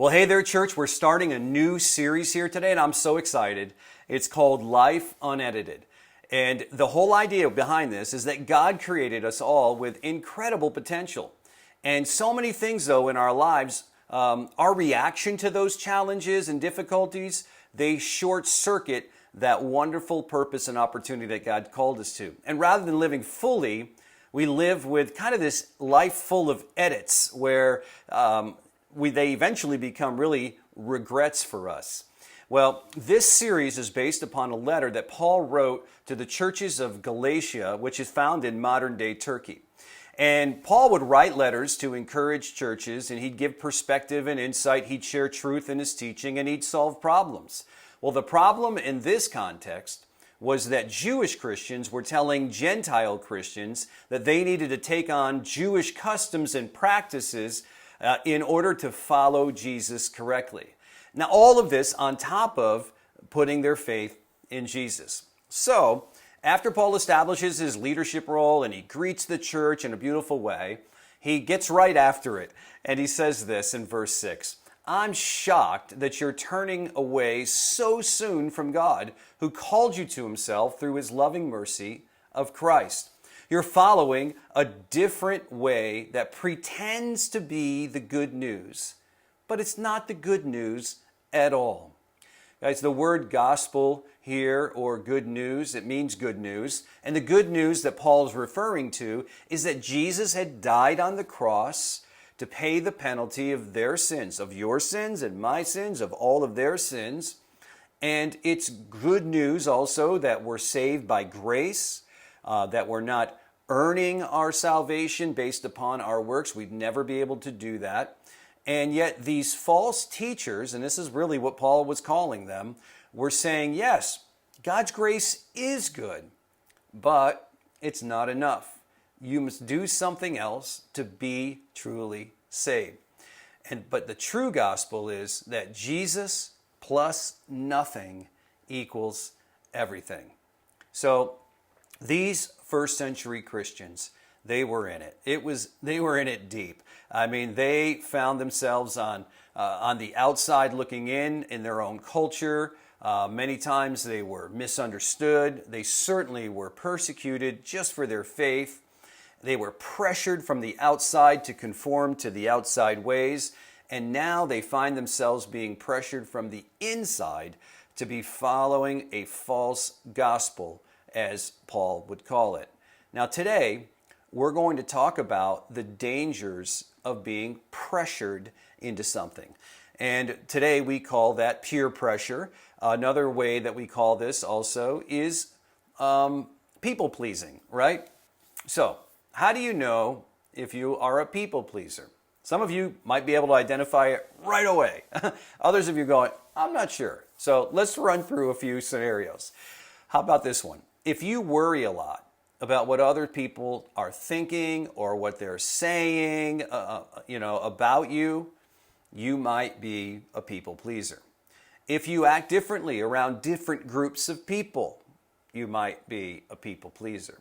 Well, hey there, church. We're starting a new series here today, and I'm so excited. It's called Life Unedited. And the whole idea behind this is that God created us all with incredible potential. And so many things, though, in our lives, our reaction to those challenges and difficulties, they short circuit that wonderful purpose and opportunity that God called us to. And rather than living fully, we live with kind of this life full of edits where they eventually become really regrets for us. Well, this series is based upon a letter that Paul wrote to the churches of Galatia, which is found in modern-day Turkey. And Paul would write letters to encourage churches, and he'd give perspective and insight, he'd share truth in his teaching, and he'd solve problems. Well, the problem in this context was that Jewish Christians were telling Gentile Christians that they needed to take on Jewish customs and practices in order to follow Jesus correctly. Now, all of this on top of putting their faith in Jesus. So, after Paul establishes his leadership role and he greets the church in a beautiful way, he gets right after it. And he says this in verse 6, "I'm shocked that you're turning away so soon from God, who called you to himself through his loving mercy of Christ. You're following a different way that pretends to be the good news, but it's not the good news at all." Guys, the word gospel here, or good news, it means good news. And the good news that Paul is referring to is that Jesus had died on the cross to pay the penalty of their sins, of your sins and my sins, of all of their sins. And it's good news also that we're saved by grace, that we're not earning our salvation based upon our works. We'd never be able to do that. And yet these false teachers, and this is really what Paul was calling them, were saying, yes, God's grace is good, but it's not enough. You must do something else to be truly saved. But the true gospel is that Jesus plus nothing equals everything. So these first century Christians, they were in it. They were in it deep. I mean, they found themselves on the outside looking in their own culture. Many times they were misunderstood. They certainly were persecuted just for their faith. They were pressured from the outside to conform to the outside ways. And now they find themselves being pressured from the inside to be following a false gospel, as Paul would call it. Now today, we're going to talk about the dangers of being pressured into something. And today we call that peer pressure. Another way that we call this also is people pleasing, right? So, how do you know if you are a people pleaser? Some of you might be able to identify it right away. Others of you going, I'm not sure. So let's run through a few scenarios. How about this one? If you worry a lot about what other people are thinking or what they're saying, about you, you might be a people pleaser. If you act differently around different groups of people, you might be a people pleaser.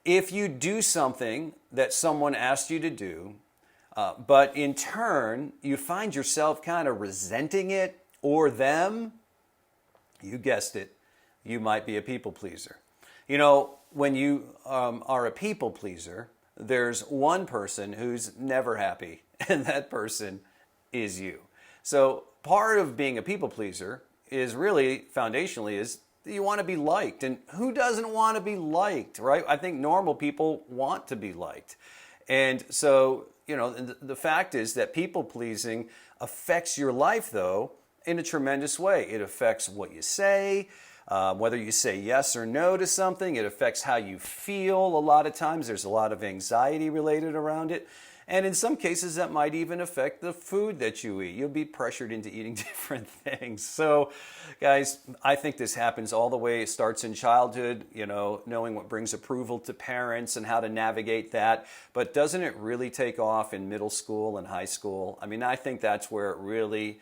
If you do something that someone asked you to do, but in turn you find yourself kind of resenting it or them, you guessed it, you might be a people pleaser. You know, when you are a people pleaser, there's one person who's never happy, and that person is you. So part of being a people pleaser is really, foundationally, is that you want to be liked. And who doesn't want to be liked, right? I think normal people want to be liked. And so, the fact is that people pleasing affects your life, though, in a tremendous way. It affects what you say, whether you say yes or no to something. It affects how you feel a lot of times. There's a lot of anxiety related around it. And in some cases, that might even affect the food that you eat. You'll be pressured into eating different things. So, guys, I think this happens all the way. It starts in childhood, knowing what brings approval to parents and how to navigate that. But doesn't it really take off in middle school and high school? I mean, I think that's where it really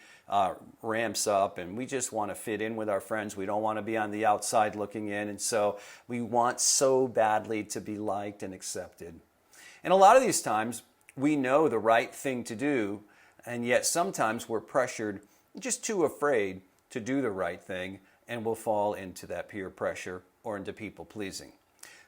ramps up, and we just want to fit in with our friends. We don't want to be on the outside looking in. And so we want so badly to be liked and accepted. And a lot of these times, we know the right thing to do, And yet sometimes we're pressured, just too afraid to do the right thing, and we'll fall into that peer pressure or into people pleasing.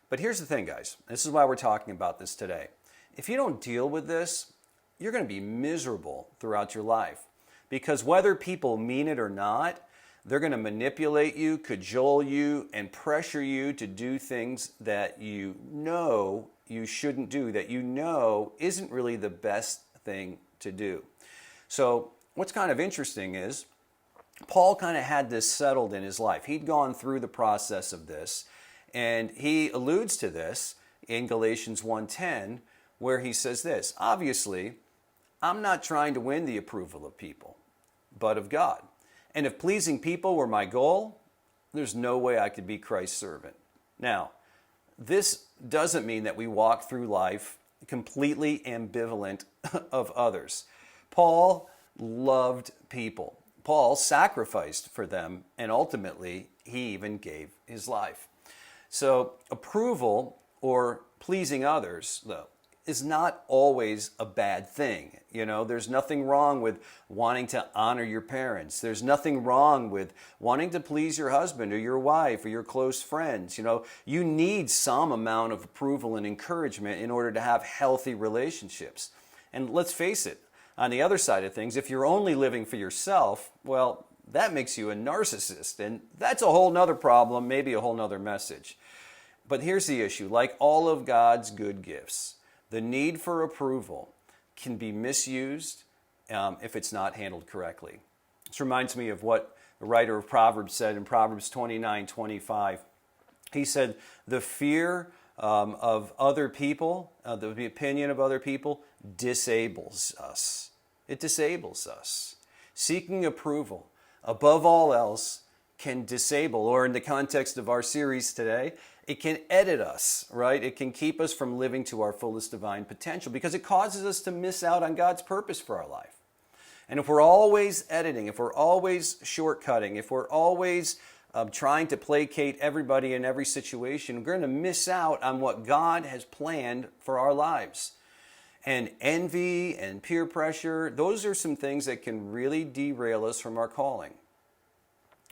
But here's the thing, guys. This is why we're talking about this today. If you don't deal with this, you're going to be miserable throughout your life. Because whether people mean it or not, they're going to manipulate you, cajole you, and pressure you to do things that you know you shouldn't do, that you know isn't really the best thing to do. So what's kind of interesting is Paul kind of had this settled in his life. He'd gone through the process of this, and he alludes to this in Galatians 1:10, where he says this, obviously, I'm not trying to win the approval of people, but of God. And if pleasing people were my goal, there's no way I could be Christ's servant. Now, this doesn't mean that we walk through life completely ambivalent of others. Paul loved people. Paul sacrificed for them, and ultimately, he even gave his life. So approval or pleasing others, though, is not always a bad thing. There's nothing wrong with wanting to honor your parents. There's nothing wrong with wanting to please your husband or your wife or your close friends. You need some amount of approval and encouragement in order to have healthy relationships. And let's face it, on the other side of things, if you're only living for yourself, well, that makes you a narcissist. And that's a whole nother problem, maybe a whole nother message. But here's the issue. Like all of God's good gifts, the need for approval can be misused if it's not handled correctly. This reminds me of what the writer of Proverbs said in Proverbs 29:25. He said, the fear of other people, the opinion of other people, disables us. It disables us. Seeking approval, above all else, can disable, or in the context of our series today, it can edit us, right? It can keep us from living to our fullest divine potential because it causes us to miss out on God's purpose for our life. And if we're always editing, if we're always shortcutting, if we're always trying to placate everybody in every situation, we're going to miss out on what God has planned for our lives. And envy and peer pressure, those are some things that can really derail us from our calling.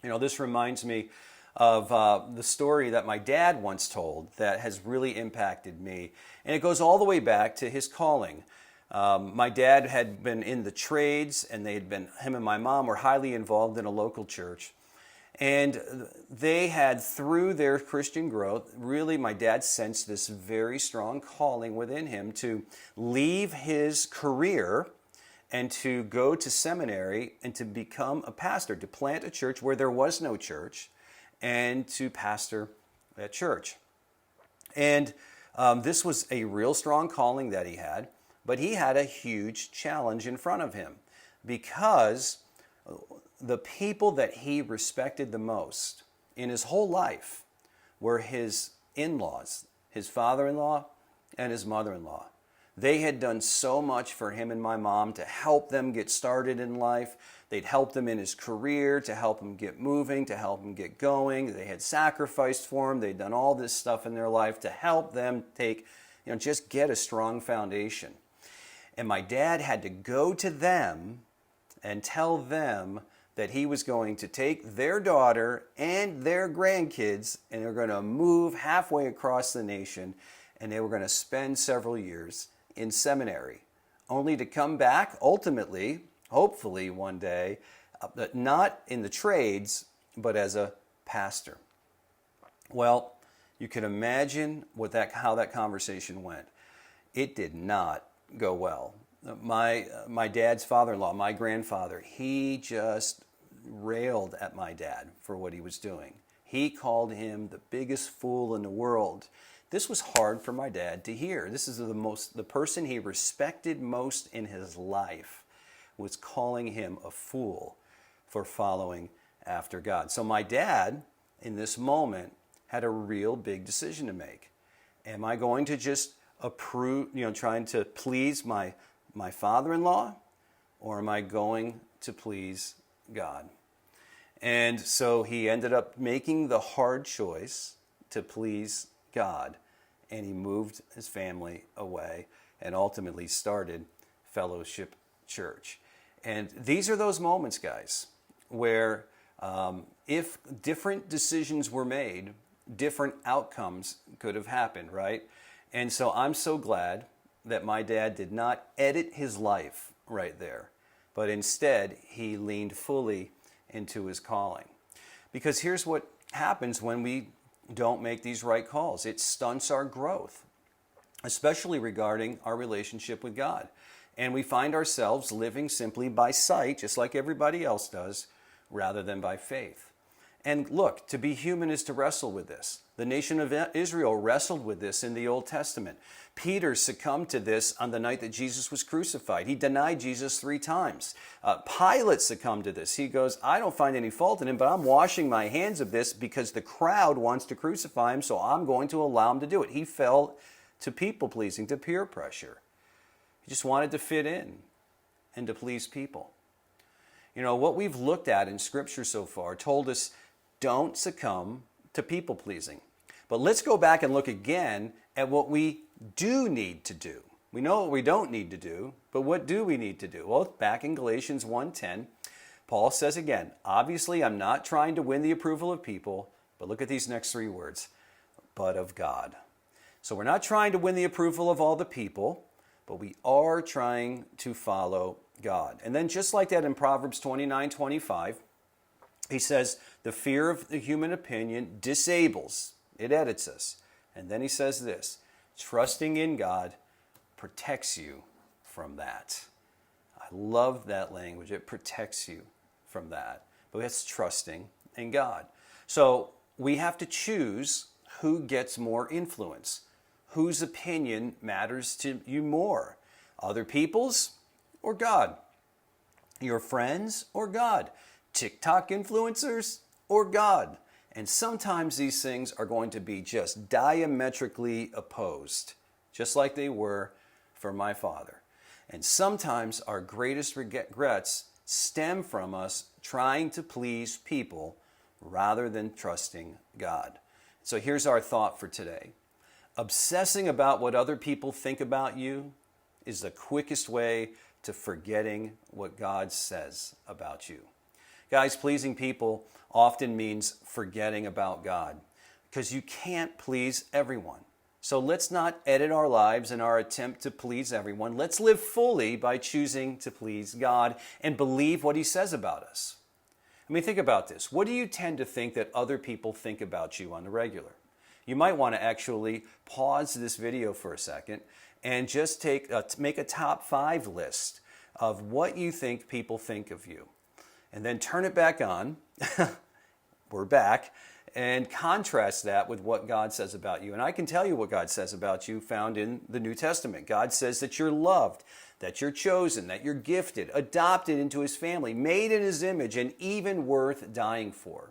This reminds me of the story that my dad once told that has really impacted me. And it goes all the way back to his calling. My dad had been in the trades, and him and my mom were highly involved in a local church. And they had, through their Christian growth, really my dad sensed this very strong calling within him to leave his career and to go to seminary and to become a pastor, to plant a church where there was no church, and to pastor that church. And this was a real strong calling that he had, but he had a huge challenge in front of him because the people that he respected the most in his whole life were his in-laws, his father-in-law and his mother-in-law. They had done so much for him and my mom to help them get started in life. They'd helped him in his career, to help him get moving, to help him get going. They had sacrificed for him. They'd done all this stuff in their life to help them just get a strong foundation. And my dad had to go to them and tell them that he was going to take their daughter and their grandkids, and they were going to move halfway across the nation, and they were going to spend several years in seminary, only to come back ultimately, hopefully one day, not in the trades, but as a pastor. Well, you can imagine how that conversation went. It did not go well. My dad's father-in-law, my grandfather, he just railed at my dad for what he was doing. He called him the biggest fool in the world. This was hard for my dad to hear. This is the person he respected most in his life was calling him a fool for following after God. So my dad, in this moment, had a real big decision to make. Am I going to just approve, trying to please my father-in-law, or am I going to please God? And so he ended up making the hard choice to please God, and he moved his family away and ultimately started Fellowship Church. And these are those moments, guys, where if different decisions were made, different outcomes could have happened, right? And so I'm so glad that my dad did not edit his life right there, but instead he leaned fully into his calling. Because here's what happens when we don't make these right calls. It stunts our growth, especially regarding our relationship with God. And we find ourselves living simply by sight, just like everybody else does, rather than by faith. And look, to be human is to wrestle with this. The nation of Israel wrestled with this in the Old Testament. Peter succumbed to this on the night that Jesus was crucified. He denied Jesus 3 times. Pilate succumbed to this. He goes, I don't find any fault in him, but I'm washing my hands of this because the crowd wants to crucify him, so I'm going to allow him to do it. He fell to people-pleasing, to peer pressure. He just wanted to fit in and to please people. You know, what we've looked at in Scripture so far told us don't succumb to people-pleasing. But let's go back and look again at what we do need to do. We know what we don't need to do, but what do we need to do? Well, back in Galatians 1:10, Paul says again, obviously I'm not trying to win the approval of people, but look at these next 3 words, but of God. So we're not trying to win the approval of all the people, but we are trying to follow God. And then just like that in Proverbs 29:25, he says, the fear of the human opinion disables, it edits us. And then he says this, trusting in God protects you from that. I love that language. It protects you from that. But that's trusting in God. So we have to choose who gets more influence, whose opinion matters to you more, other people's or God, your friends or God, TikTok influencers or God. And sometimes these things are going to be just diametrically opposed, just like they were for my father. And sometimes our greatest regrets stem from us trying to please people rather than trusting God. So here's our thought for today. Obsessing about what other people think about you is the quickest way to forgetting what God says about you. Guys, pleasing people often means forgetting about God because you can't please everyone. So let's not edit our lives in our attempt to please everyone. Let's live fully by choosing to please God and believe what He says about us. I mean, think about this. What do you tend to think that other people think about you on the regular? You might want to actually pause this video for a second and just make a top 5 list of what you think people think of you. And then turn it back on. We're back. And contrast that with what God says about you. And I can tell you what God says about you found in the New Testament. God says that you're loved, that you're chosen, that you're gifted, adopted into His family, made in His image, and even worth dying for.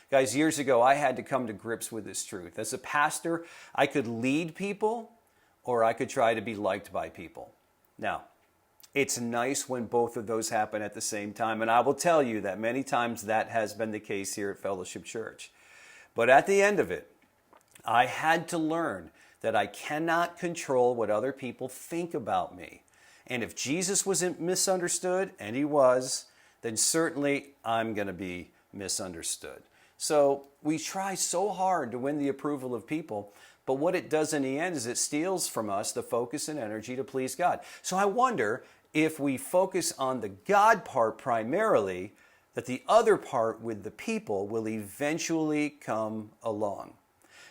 Guys, years ago, I had to come to grips with this truth. As a pastor, I could lead people or I could try to be liked by people. Now, it's nice when both of those happen at the same time, and I will tell you that many times that has been the case here at Fellowship Church. But at the end of it, I had to learn that I cannot control what other people think about me. And if Jesus wasn't misunderstood, and He was, then certainly I'm going to be misunderstood. So we try so hard to win the approval of people, but what it does in the end is it steals from us the focus and energy to please God. So I wonder if we focus on the God part primarily, that the other part with the people will eventually come along.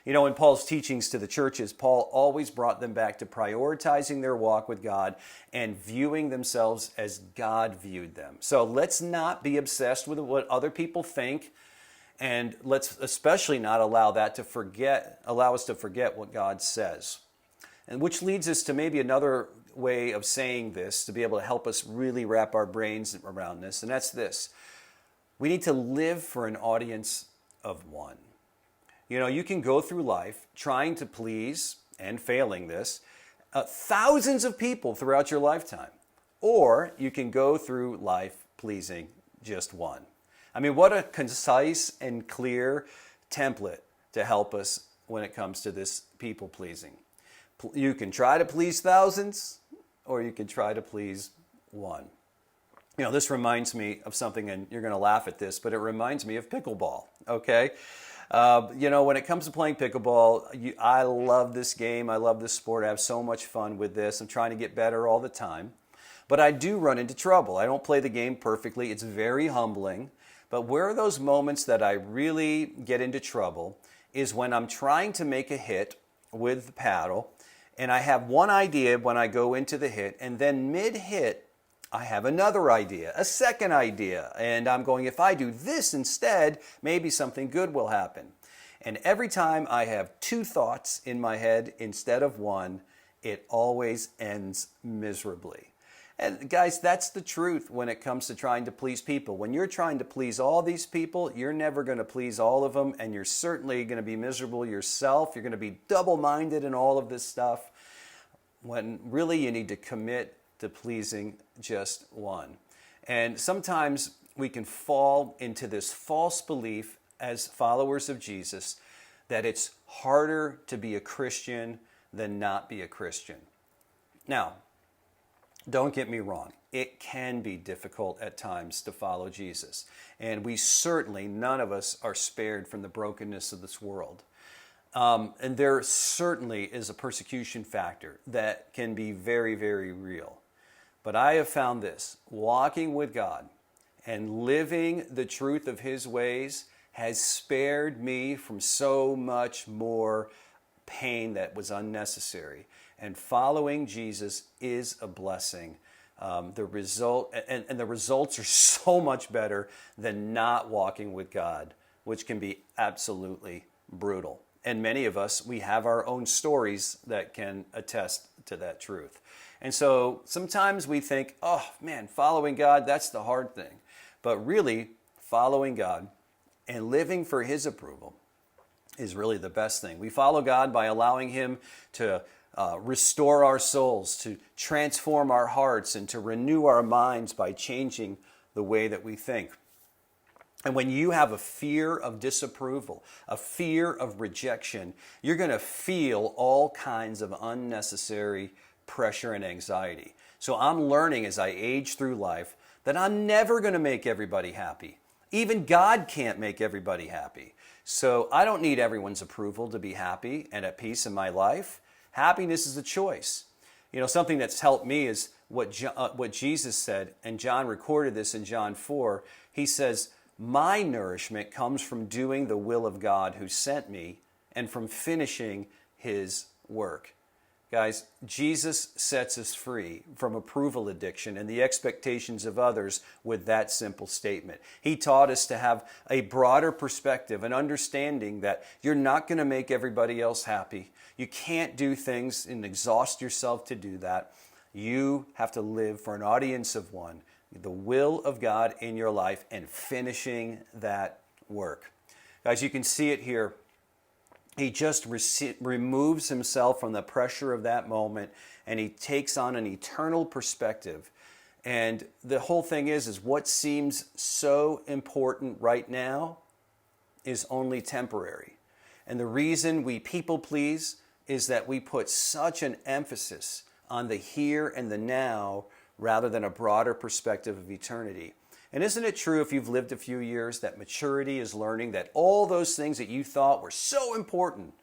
You know, in Paul's teachings to the churches, Paul always brought them back to prioritizing their walk with God and viewing themselves as God viewed them. So let's not be obsessed with what other people think, and let's especially not allow us to forget what God says. And which leads us to maybe another way of saying this to be able to help us really wrap our brains around this, and that's this. We need to live for an audience of one. You know, you can go through life trying to please, and failing this, thousands of people throughout your lifetime. Or you can go through life pleasing just one. I mean, what a concise and clear template to help us when it comes to this people pleasing. You can try to please thousands, or you can try to please one. This reminds me of something, and you're going to laugh at this, but it reminds me of pickleball, okay? When it comes to playing pickleball, I love this game. I love this sport. I have so much fun with this. I'm trying to get better all the time. But I do run into trouble. I don't play the game perfectly. It's very humbling. But where are those moments that I really get into trouble is when I'm trying to make a hit with the paddle, and I have one idea when I go into the hit, and then mid-hit, I have another idea, a second idea, and I'm going, if I do this instead, maybe something good will happen. And every time I have two thoughts in my head instead of one, it always ends miserably. And guys, that's the truth when it comes to trying to please people. When you're trying to please all these people, you're never going to please all of them, and you're certainly going to be miserable yourself. You're going to be double-minded in all of this stuff, when really you need to commit to pleasing just one. And sometimes we can fall into this false belief as followers of Jesus that it's harder to be a Christian than not be a Christian. Now, don't get me wrong. It can be difficult at times to follow Jesus. And we certainly, none of us are spared from the brokenness of this world. And there certainly is a persecution factor that can be very, very real. But I have found this, walking with God and living the truth of His ways has spared me from so much more pain that was unnecessary. And following Jesus is a blessing. The results are so much better than not walking with God, which can be absolutely brutal. And many of us, we have our own stories that can attest to that truth. And so sometimes we think, oh man, following God, that's the hard thing. But really, following God and living for His approval is really the best thing. We follow God by allowing Him to restore our souls, to transform our hearts, and to renew our minds by changing the way that we think. And when you have a fear of disapproval, a fear of rejection, you're going to feel all kinds of unnecessary pressure and anxiety. So I'm learning as I age through life that I'm never going to make everybody happy. Even God can't make everybody happy. So I don't need everyone's approval to be happy and at peace in my life. Happiness is a choice. Something that's helped me is what Jesus said, and John recorded this in John 4. He says, "My nourishment comes from doing the will of God who sent me and from finishing His work." Guys, Jesus sets us free from approval addiction and the expectations of others with that simple statement. He taught us to have a broader perspective, an understanding that you're not going to make everybody else happy. You can't do things and exhaust yourself to do that. You have to live for an audience of one, the will of God in your life and finishing that work. Guys, you can see it here. He just removes himself from the pressure of that moment, and he takes on an eternal perspective. And the whole thing is what seems so important right now is only temporary. And the reason we people please is that we put such an emphasis on the here and the now rather than a broader perspective of eternity. And isn't it true, if you've lived a few years, that maturity is learning that all those things that you thought were so important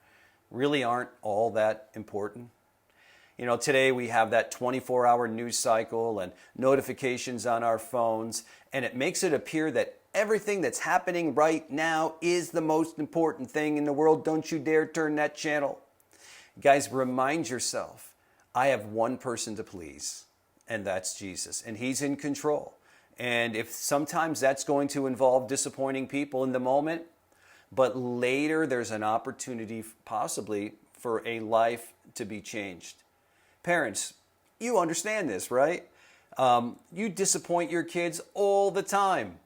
really aren't all that important? Today we have that 24-hour news cycle and notifications on our phones, and it makes it appear that everything that's happening right now is the most important thing in the world. Don't you dare turn that channel. Guys, remind yourself, I have one person to please, and that's Jesus, and He's in control. And if sometimes that's going to involve disappointing people in the moment, but later there's an opportunity possibly for a life to be changed. Parents, you understand this, right? You disappoint your kids all the time.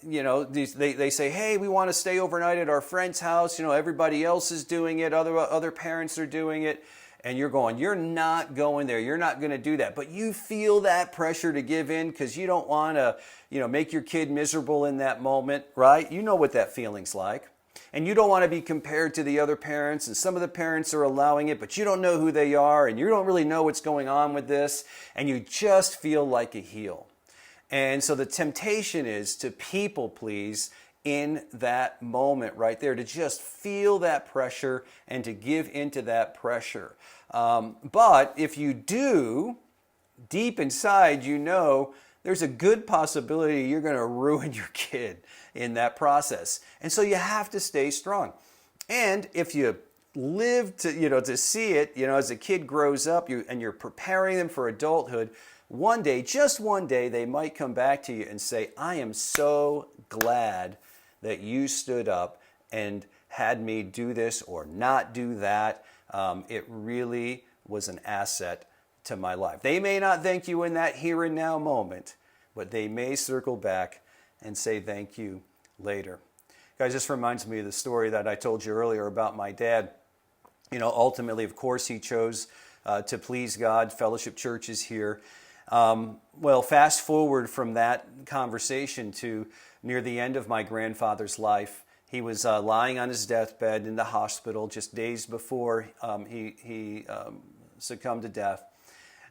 They say, hey, we want to stay overnight at our friend's house. Everybody else is doing it. Other parents are doing it. And you're going, you're not going there. You're not going to do that. But you feel that pressure to give in because you don't want to, make your kid miserable in that moment, right? You know what that feeling's like. And you don't want to be compared to the other parents. And some of the parents are allowing it, but you don't know who they are. And you don't really know what's going on with this. And you just feel like a heel. And so the temptation is to people please in that moment right there, to just feel that pressure and to give into that pressure. But if you do, deep inside, you know there's a good possibility you're going to ruin your kid in that process. And so you have to stay strong. And if you live to see it, as a kid grows up, and you're preparing them for adulthood, one day, just one day, they might come back to you and say, I am so glad that you stood up and had me do this or not do that. It really was an asset to my life. They may not thank you in that here and now moment, but they may circle back and say thank you later. Guys, this reminds me of the story that I told you earlier about my dad. Ultimately, of course, he chose to please God. Fellowship Church is here. Well, fast forward from that conversation to near the end of my grandfather's life. He was lying on his deathbed in the hospital just days before he succumbed to death.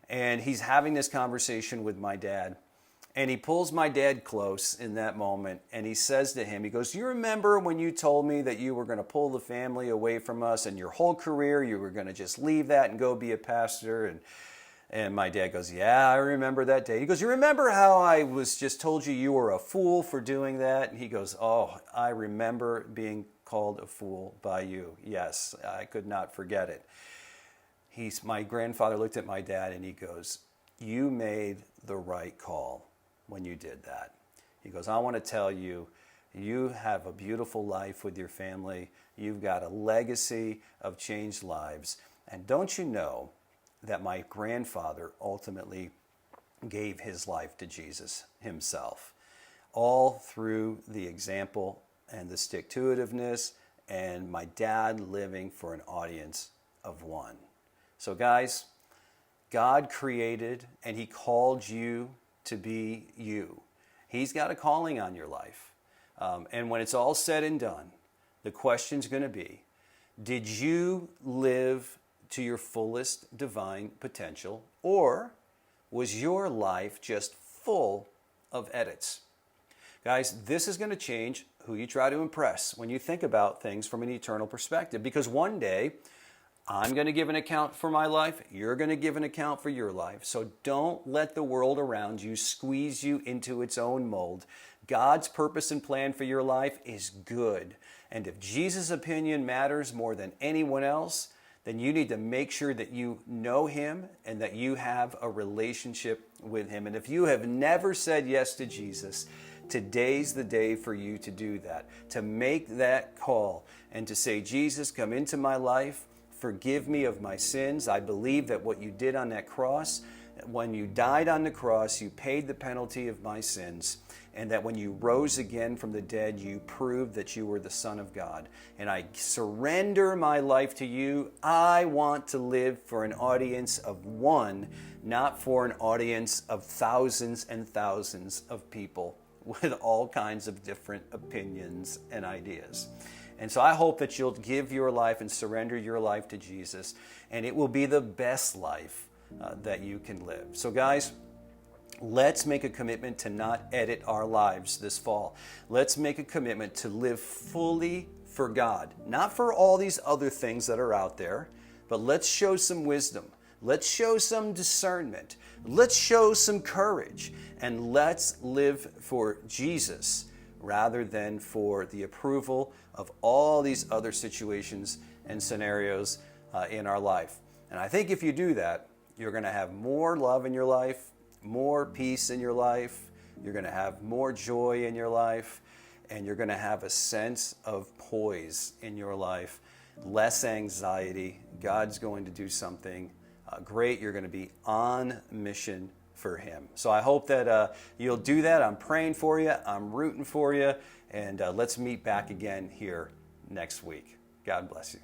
And he's having this conversation with my dad. And he pulls my dad close in that moment. And he says to him, he goes, you remember when you told me that you were going to pull the family away from us and your whole career, you were going to just leave that and go be a pastor? And my dad goes, yeah, I remember that day. He goes, you remember how I was just told you were a fool for doing that? And he goes, oh, I remember being called a fool by you. Yes, I could not forget it. My grandfather looked at my dad and he goes, you made the right call when you did that. He goes, I want to tell you, you have a beautiful life with your family. You've got a legacy of changed lives. And don't you know that my grandfather ultimately gave his life to Jesus himself, all through the example and the stick-to-itiveness and my dad living for an audience of one. So guys, God created and he called you to be you. He's got a calling on your life. And when it's all said and done, the question's going to be, did you live to your fullest divine potential, or was your life just full of edits? Guys, this is going to change who you try to impress when you think about things from an eternal perspective, because one day I'm going to give an account for my life. You're going to give an account for your life. So don't let the world around you squeeze you into its own mold. God's purpose and plan for your life is good. And if Jesus' opinion matters more than anyone else, then you need to make sure that you know him and that you have a relationship with him. And if you have never said yes to Jesus, today's the day for you to do that, to make that call and to say, Jesus, come into my life. Forgive me of my sins. I believe that what you did on that cross, when you died on the cross, you paid the penalty of my sins, and that when you rose again from the dead, you proved that you were the Son of God. And I surrender my life to you. I want to live for an audience of one, not for an audience of thousands and thousands of people with all kinds of different opinions and ideas. And so I hope that you'll give your life and surrender your life to Jesus, and it will be the best life that you can live. So guys, let's make a commitment to not edit our lives this fall. Let's make a commitment to live fully for God, not for all these other things that are out there, but let's show some wisdom. Let's show some discernment. Let's show some courage, and let's live for Jesus rather than for the approval of all these other situations and scenarios in our life. And I think if you do that, you're going to have more love in your life, more peace in your life, you're going to have more joy in your life, and you're going to have a sense of poise in your life, less anxiety. God's going to do something great. You're going to be on mission for him. So I hope that you'll do that. I'm praying for you. I'm rooting for you. And let's meet back again here next week. God bless you.